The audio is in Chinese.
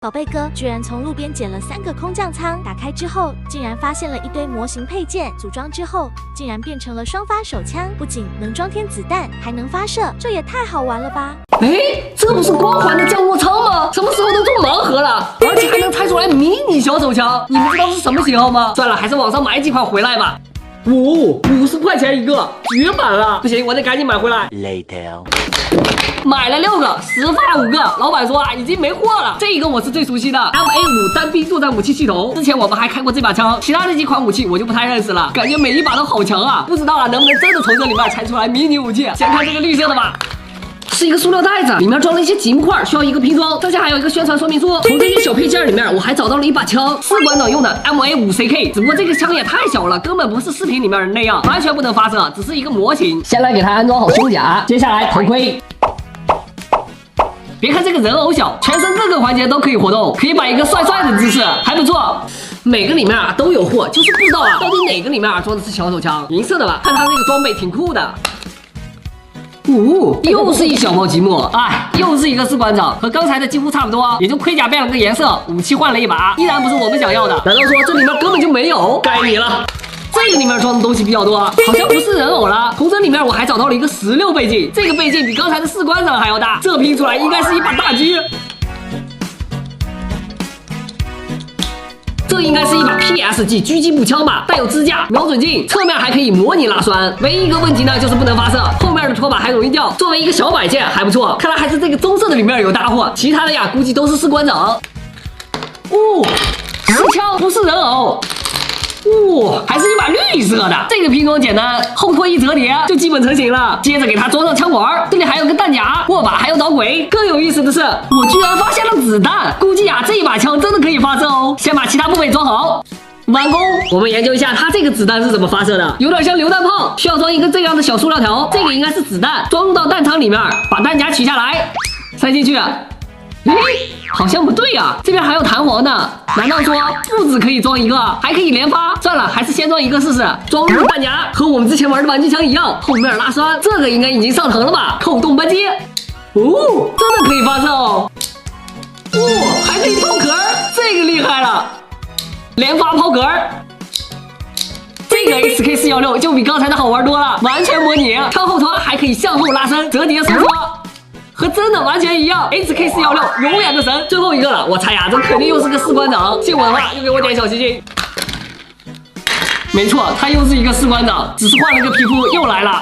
宝贝哥居然从路边捡了3个空降舱，打开之后竟然发现了一堆模型配件，组装之后竟然变成了双发手枪，不仅能装填子弹，还能发射，这也太好玩了吧！哎，这不是光环的降落舱吗？什么时候能做盲盒了？而且还能拆出来迷你小手枪，你们知道是什么型号吗？算了，还是网上买几款回来吧。50块钱一个，绝版了！不行，我得赶紧买回来。Later， 买了6个，10发5个。老板说已经没货了。这个我是最熟悉的 MA5 单兵作战武器系统，之前我们还开过这把枪，其他的几款武器我就不太认识了，感觉每一把都好强啊！不知道能不能真的从这里面拆出来迷你武器？先看这个绿色的吧。是一个塑料袋子，里面装了一些积木块，需要一个拼装。这下还有一个宣传说明书。从这些小配件里面，我还找到了一把枪，士官长用的 MA5CK。只不过这个枪也太小了，根本不是视频里面的那样，完全不能发射，只是一个模型。先来给它安装好胸甲，接下来头盔。别看这个人偶小，全身各个环节都可以活动，可以摆一个帅帅的姿势，还不错。每个里面都有货，就是不知道到底哪个里面装的是小手枪，银色的吧？看它这个装备挺酷的。又是一小包积木，哎，又是一个士官长，和刚才的几乎差不多，也就盔甲变了个颜色，武器换了一把，依然不是我们想要的。难道说这里面根本就没有？该你了。这个里面装的东西比较多，好像不是人偶了。从这里面我还找到了一个16倍镜，这个倍镜比刚才的士官长还要大，这拼出来应该是一把大狙。这应该是一把 PSG 狙击步枪吧，带有支架、瞄准镜，侧面还可以模拟拉栓。唯一一个问题呢，就是不能发射，后面的拖把还容易掉。作为一个小摆件还不错，看来还是这个棕色的里面有大货，其他的呀估计都是士官长。是枪，不是人偶。还是一把绿色的，这个拼装简单，后托一折叠就基本成型了。接着给它装上枪管，这里还有个弹夹、握把，还有导轨。更有意思的是，我居然发现了子弹，估计这一把枪真的可以发射哦。先把其他部位装好，完工。我们研究一下它这个子弹是怎么发射的，有点像榴弹炮，需要装一个这样的小塑料条，这个应该是子弹，装入到弹仓里面，把弹夹取下来，塞进去。好像不对啊，这边还有弹簧呢。难道说不止可以装一个，还可以连发？算了，还是先装一个试试。装入弹夹，和我们之前玩的玩具枪一样，后面拉栓，这个应该已经上膛了吧？扣动扳机，真的可以发射哦。还可以抛壳，这个厉害了，连发抛壳。这个 SK416就比刚才的好玩多了，完全模拟，枪后托还可以向后拉伸、折叠收缩。和真的完全一样 ，HK416永远的神。最后一个了，我猜这肯定又是个士官长。信我的话，就给我点小心心。没错，他又是一个士官长，只是换了个皮肤，又来了。